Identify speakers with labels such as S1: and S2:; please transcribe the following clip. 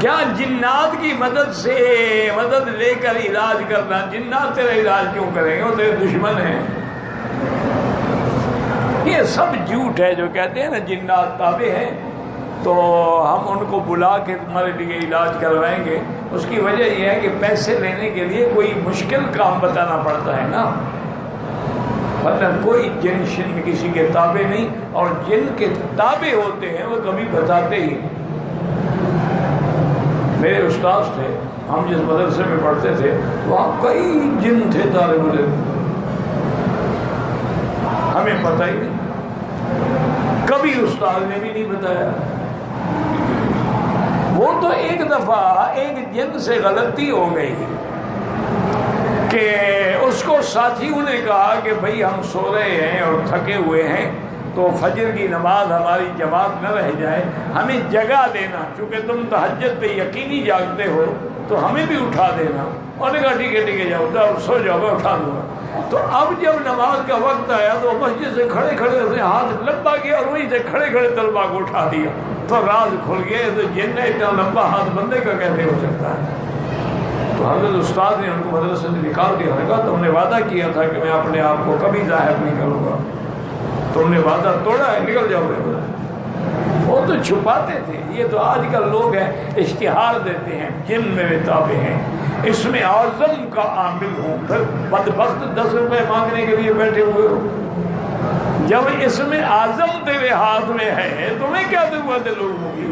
S1: کیا جنات کی مدد سے مدد لے کر علاج کرنا؟ جنات تیرا علاج کیوں کریں گے؟ وہ تیرے دشمن ہیں۔ یہ سب جھوٹ ہے جو کہتے ہیں نا جنات تابع ہیں تو ہم ان کو بلا کے تمہارے لیے علاج کروائیں گے۔ اس کی وجہ یہ ہے کہ پیسے لینے کے لیے کوئی مشکل کام بتانا پڑتا ہے نا، ورنہ کوئی جن شن کسی کے تابع نہیں، اور جن کے تابع ہوتے ہیں وہ کبھی بتاتے ہی نہیں۔ میرے استاد تھے، ہم جس مدرسے میں پڑھتے تھے وہاں کئی جن تھے طالب علم، ہمیں پتہ ہی نہیں، کبھی استاد نے بھی نہیں بتایا۔ وہ تو ایک دفعہ ایک جن سے غلطی ہو گئی کہ اس کو ساتھیوں نے کہا کہ بھئی ہم سو رہے ہیں اور تھکے ہوئے ہیں تو فجر کی نماز ہماری جماعت نہ رہ جائے، ہمیں جگہ دینا، چونکہ تم تہجد پہ یقینی جاگتے ہو تو ہمیں بھی اٹھا دینا۔ اور نے کہا ٹھیک ہے ٹھیک ہے، جاؤ سو جاؤ، میں اٹھا دوں گا۔ تو اب جب نماز کا وقت آیا تو مسجد سے کھڑے کھڑے اس نے ہاتھ لمبا کیا اور وہیں سے کھڑے کھڑے طلبا کو اٹھا دیا، تو راز کھل گیا۔ تو جن نے اتنا لمبا ہاتھ بندے کا کیسے ہو سکتا ہے؟ تو حضرت استاد نے ان کو مدرسے سے نکال دیا، نے کہا تم نے وعدہ کیا تھا کہ میں اپنے آپ کو کبھی ظاہر نہیں کروں گا، تم نے وعدہ توڑا ہے، نکل جاؤ گے۔ وہ تو چھپاتے تھے، یہ تو آج کل لوگ ہیں اشتہار دیتے ہیں جن میرے تابع ہیں، اس میں اعظم کا عامل ہوں، پھر بدبخت 10 روپے مانگنے کے لیے بیٹھے ہوئے ہو۔ جب اس میں اعظم تیرے ہاتھ میں ہے تمہیں کیا ضرورت ہے لوگوں کی؟